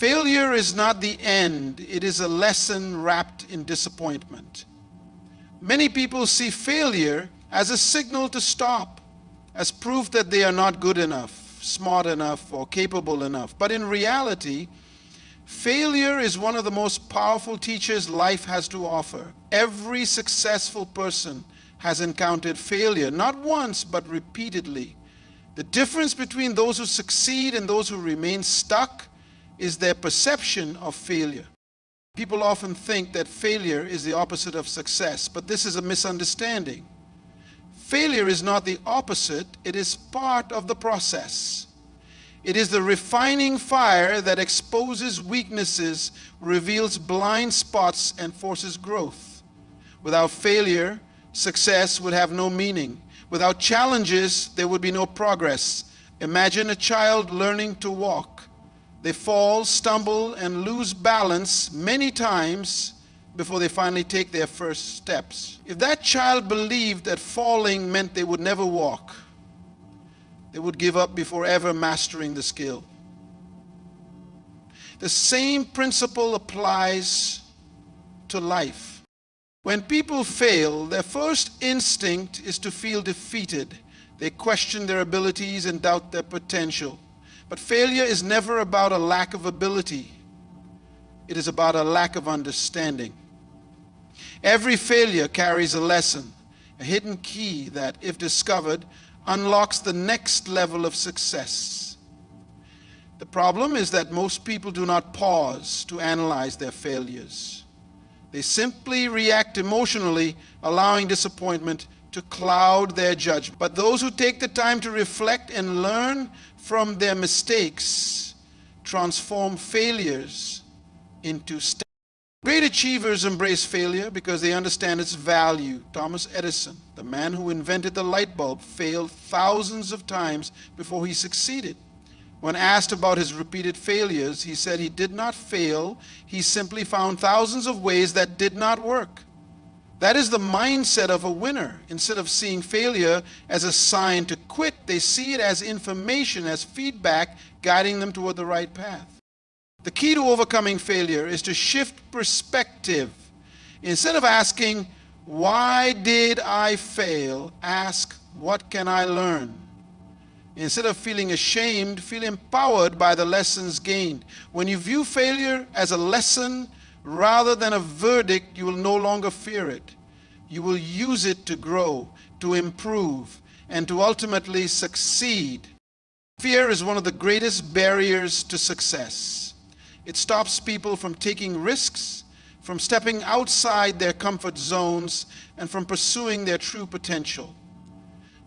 Failure is not the end, it is a lesson wrapped in disappointment. Many people see failure as a signal to stop, as proof that they are not good enough, smart enough, or capable enough. But in reality, failure is one of the most powerful teachers life has to offer. Every successful person has encountered failure, not once, but repeatedly. The difference between those who succeed and those who remain stuck is their perception of failure. People often think that failure is the opposite of success, but this is a misunderstanding. Failure is not the opposite, it is part of the process. It is the refining fire that exposes weaknesses, reveals blind spots, and forces growth. Without failure, success would have no meaning. Without challenges, there would be no progress. Imagine a child learning to walk. They fall, stumble, and lose balance many times before they finally take their first steps. If that child believed that falling meant they would never walk, they would give up before ever mastering the skill. The same principle applies to life. When people fail, their first instinct is to feel defeated. They question their abilities and doubt their potential. But failure is never about a lack of ability. It is about a lack of understanding. Every failure carries a lesson, a hidden key that, if discovered, unlocks the next level of success. The problem is that most people do not pause to analyze their failures. They simply react emotionally, allowing disappointment to cloud their judgment. But those who take the time to reflect and learn from their mistakes transform failures into steps. Great achievers embrace failure because they understand its value. Thomas Edison, the man who invented the light bulb, failed thousands of times before he succeeded. When asked about his repeated failures, he said he did not fail, he simply found thousands of ways that did not work. That is the mindset of a winner. Instead of seeing failure as a sign to quit, they see it as information, as feedback, guiding them toward the right path. The key to overcoming failure is to shift perspective. Instead of asking, "Why did I fail?" ask, "What can I learn?" Instead of feeling ashamed, feel empowered by the lessons gained. When you view failure as a lesson rather than a verdict, you will no longer fear it. You will use it to grow, to improve, and to ultimately succeed. Fear is one of the greatest barriers to success. It stops people from taking risks, from stepping outside their comfort zones, and from pursuing their true potential.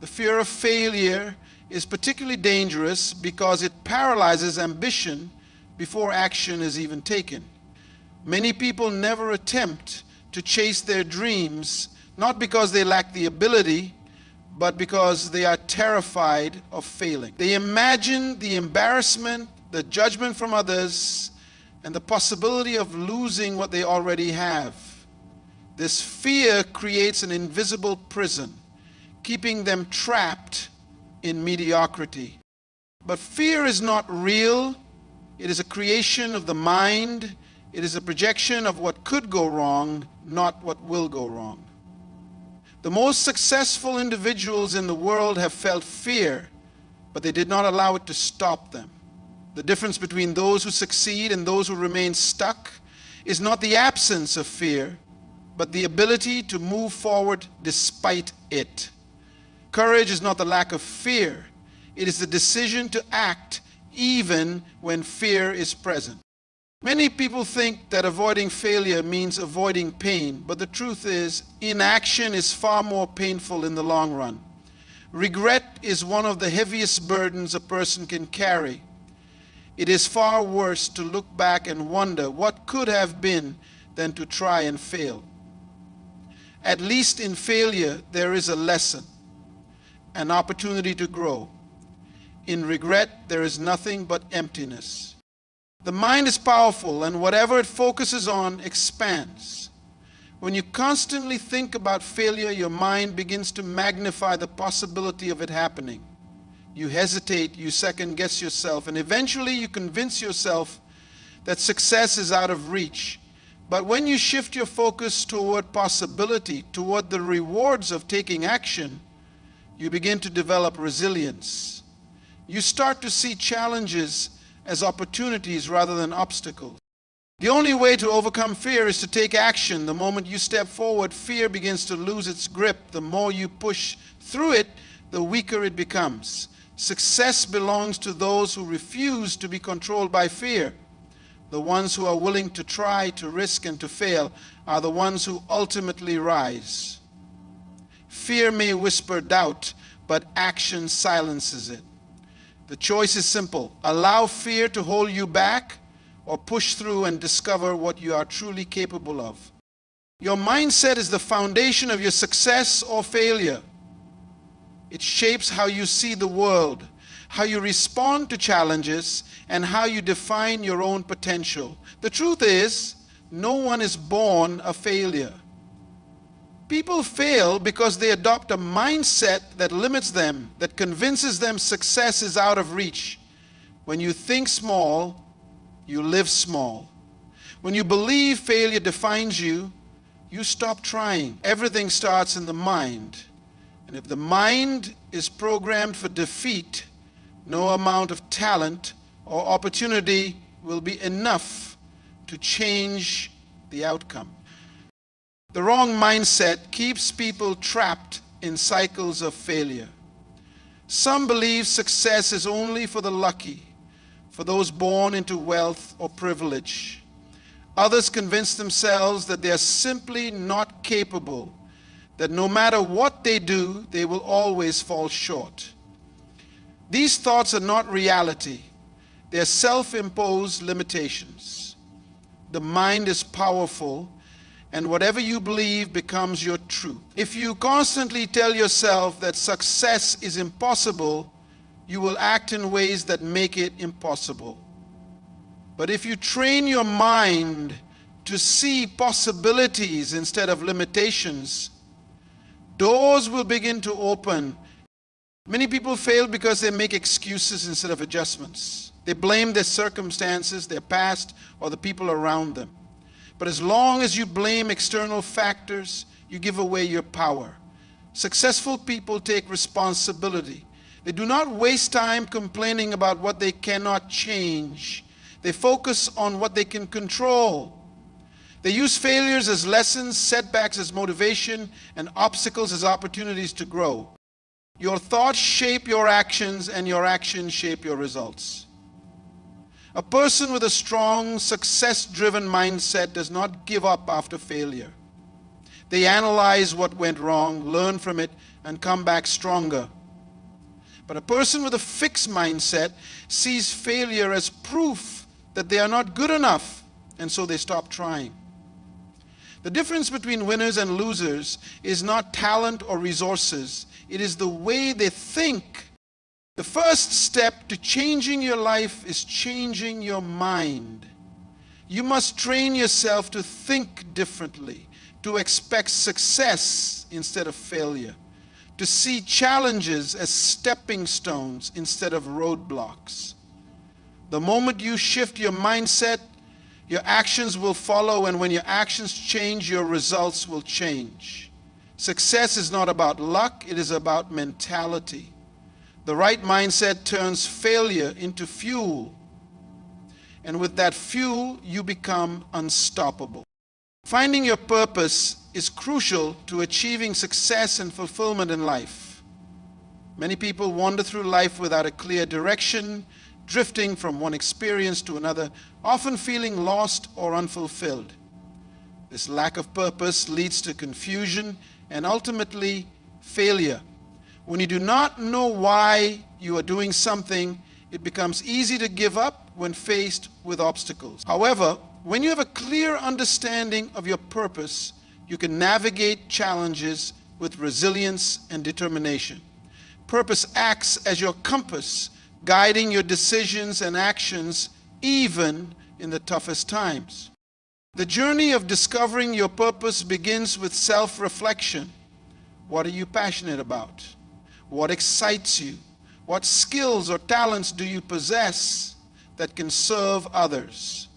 The fear of failure is particularly dangerous because it paralyzes ambition before action is even taken. Many people never attempt to chase their dreams, not because they lack the ability, but because they are terrified of failing. They imagine the embarrassment, the judgment from others, and the possibility of losing what they already have. This fear creates an invisible prison, keeping them trapped in mediocrity. But fear is not real. It is a creation of the mind. It is a projection of what could go wrong, not what will go wrong. The most successful individuals in the world have felt fear, but they did not allow it to stop them. The difference between those who succeed and those who remain stuck is not the absence of fear, but the ability to move forward despite it. Courage is not the lack of fear. It is the decision to act even when fear is present. Many people think that avoiding failure means avoiding pain, but the truth is, inaction is far more painful in the long run. Regret is one of the heaviest burdens a person can carry. It is far worse to look back and wonder what could have been than to try and fail. At least in failure, there is a lesson, an opportunity to grow. In regret, there is nothing but emptiness. The mind is powerful, and whatever it focuses on expands. When you constantly think about failure, your mind begins to magnify the possibility of it happening. You hesitate, you second-guess yourself, and eventually you convince yourself that success is out of reach. But when you shift your focus toward possibility, toward the rewards of taking action, you begin to develop resilience. You start to see challenges as opportunities rather than obstacles. The only way to overcome fear is to take action. The moment you step forward, fear begins to lose its grip. The more you push through it, the weaker it becomes. Success belongs to those who refuse to be controlled by fear. The ones who are willing to try, to risk, and to fail are the ones who ultimately rise. Fear may whisper doubt, but action silences it. The choice is simple. Allow fear to hold you back, or push through and discover what you are truly capable of. Your mindset is the foundation of your success or failure. It shapes how you see the world, how you respond to challenges, and how you define your own potential. The truth is, no one is born a failure. People fail because they adopt a mindset that limits them, that convinces them success is out of reach. When you think small, you live small. When you believe failure defines you, you stop trying. Everything starts in the mind. And if the mind is programmed for defeat, no amount of talent or opportunity will be enough to change the outcome. The wrong mindset keeps people trapped in cycles of failure. Some believe success is only for the lucky, for those born into wealth or privilege. Others convince themselves that they are simply not capable, that no matter what they do, they will always fall short. These thoughts are not reality. They are self-imposed limitations. The mind is powerful, and whatever you believe becomes your truth. If you constantly tell yourself that success is impossible, you will act in ways that make it impossible. But if you train your mind to see possibilities instead of limitations, doors will begin to open. Many people fail because they make excuses instead of adjustments. They blame their circumstances, their past, or the people around them. But as long as you blame external factors, you give away your power. Successful people take responsibility. They do not waste time complaining about what they cannot change. They focus on what they can control. They use failures as lessons, setbacks as motivation, and obstacles as opportunities to grow. Your thoughts shape your actions, and your actions shape your results. A person with a strong, success-driven mindset does not give up after failure. They analyze what went wrong, learn from it, and come back stronger. But a person with a fixed mindset sees failure as proof that they are not good enough, and so they stop trying. The difference between winners and losers is not talent or resources. It is the way they think. The first step to changing your life is changing your mind. You must train yourself to think differently, to expect success instead of failure, to see challenges as stepping stones instead of roadblocks. The moment you shift your mindset, your actions will follow, and when your actions change, your results will change. Success is not about luck, it is about mentality. The right mindset turns failure into fuel. And with that fuel, you become unstoppable. Finding your purpose is crucial to achieving success and fulfillment in life. Many people wander through life without a clear direction, drifting from one experience to another, often feeling lost or unfulfilled. This lack of purpose leads to confusion and ultimately failure. When you do not know why you are doing something, it becomes easy to give up when faced with obstacles. However, when you have a clear understanding of your purpose, you can navigate challenges with resilience and determination. Purpose acts as your compass, guiding your decisions and actions even in the toughest times. The journey of discovering your purpose begins with self-reflection. What are you passionate about? What excites you? What skills or talents do you possess that can serve others?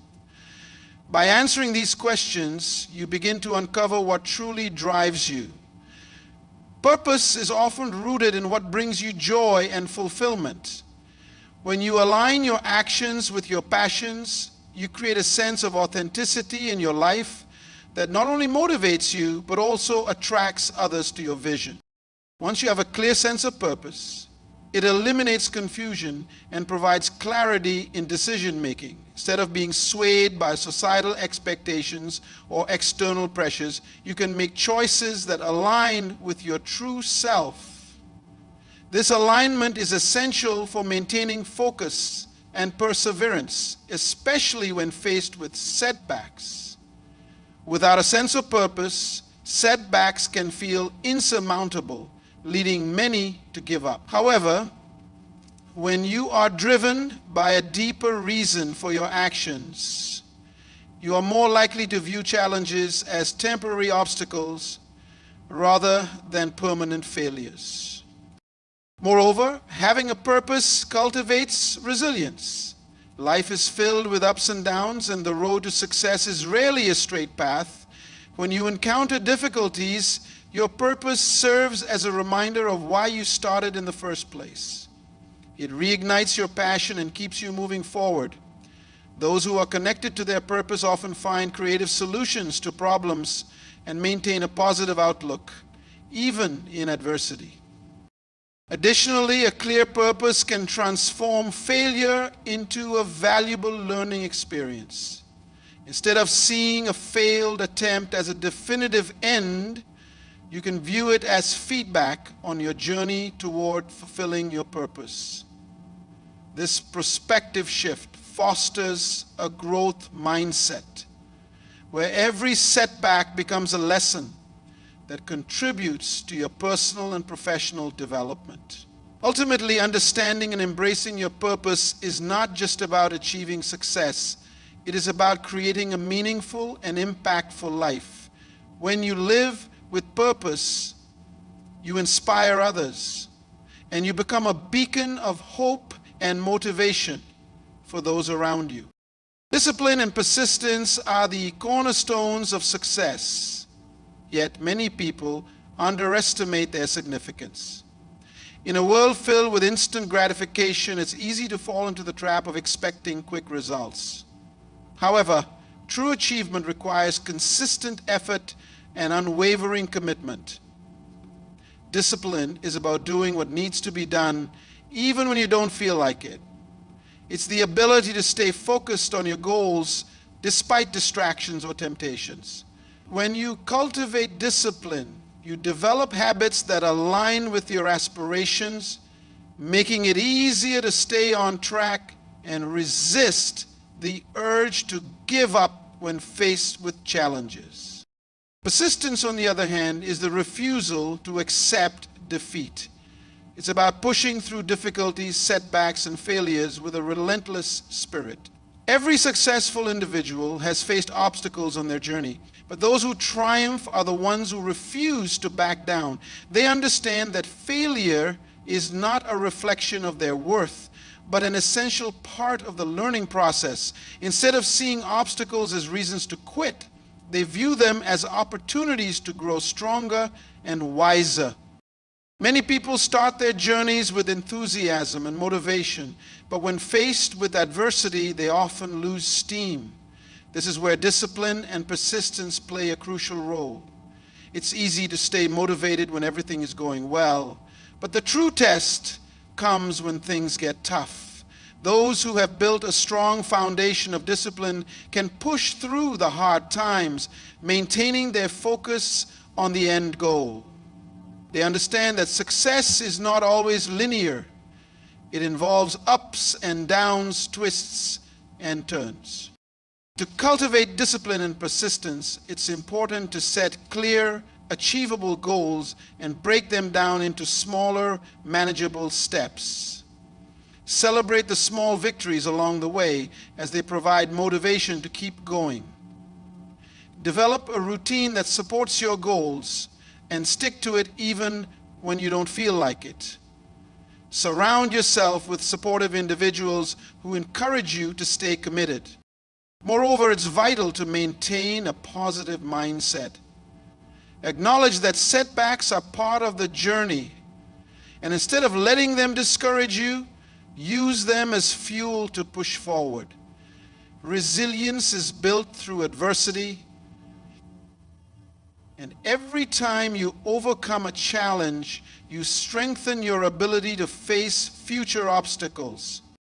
By answering these questions, you begin to uncover what truly drives you. Purpose is often rooted in what brings you joy and fulfillment. When you align your actions with your passions, you create a sense of authenticity in your life that not only motivates you, but also attracts others to your vision. Once you have a clear sense of purpose, it eliminates confusion and provides clarity in decision making. Instead of being swayed by societal expectations or external pressures, you can make choices that align with your true self. This alignment is essential for maintaining focus and perseverance, especially when faced with setbacks. Without a sense of purpose, setbacks can feel insurmountable, leading many to give up. However, when you are driven by a deeper reason for your actions, you are more likely to view challenges as temporary obstacles rather than permanent failures. Moreover, having a purpose cultivates resilience. Life is filled with ups and downs, and the road to success is rarely a straight path. When you encounter difficulties, your purpose serves as a reminder of why you started in the first place. It reignites your passion and keeps you moving forward. Those who are connected to their purpose often find creative solutions to problems and maintain a positive outlook, even in adversity. Additionally, a clear purpose can transform failure into a valuable learning experience. Instead of seeing a failed attempt as a definitive end, you can view it as feedback on your journey toward fulfilling your purpose. This perspective shift fosters a growth mindset, where every setback becomes a lesson that contributes to your personal and professional development. Ultimately, understanding and embracing your purpose is not just about achieving success. It is about creating a meaningful and impactful life. When you live with purpose, you inspire others, and you become a beacon of hope and motivation for those around you. Discipline and persistence are the cornerstones of success, yet many people underestimate their significance. In a world filled with instant gratification, it's easy to fall into the trap of expecting quick results. However, true achievement requires consistent effort and unwavering commitment. Discipline is about doing what needs to be done even when you don't feel like it. It's the ability to stay focused on your goals despite distractions or temptations. When you cultivate discipline, you develop habits that align with your aspirations, making it easier to stay on track and resist the urge to give up when faced with challenges. Persistence, on the other hand, is the refusal to accept defeat. It's about pushing through difficulties, setbacks, and failures with a relentless spirit. Every successful individual has faced obstacles on their journey, but those who triumph are the ones who refuse to back down. They understand that failure is not a reflection of their worth, but an essential part of the learning process. Instead of seeing obstacles as reasons to quit, they view them as opportunities to grow stronger and wiser. Many people start their journeys with enthusiasm and motivation, but when faced with adversity, they often lose steam. This is where discipline and persistence play a crucial role. It's easy to stay motivated when everything is going well, but the true test comes when things get tough. Those who have built a strong foundation of discipline can push through the hard times, maintaining their focus on the end goal. They understand that success is not always linear. It involves ups and downs, twists and turns. To cultivate discipline and persistence, it's important to set clear, achievable goals and break them down into smaller, manageable steps. Celebrate the small victories along the way as they provide motivation to keep going. Develop a routine that supports your goals and stick to it even when you don't feel like it. Surround yourself with supportive individuals who encourage you to stay committed. Moreover, it's vital to maintain a positive mindset. Acknowledge that setbacks are part of the journey, and instead of letting them discourage you, use them as fuel to push forward. Resilience is built through adversity, and every time you overcome a challenge, you strengthen your ability to face future obstacles.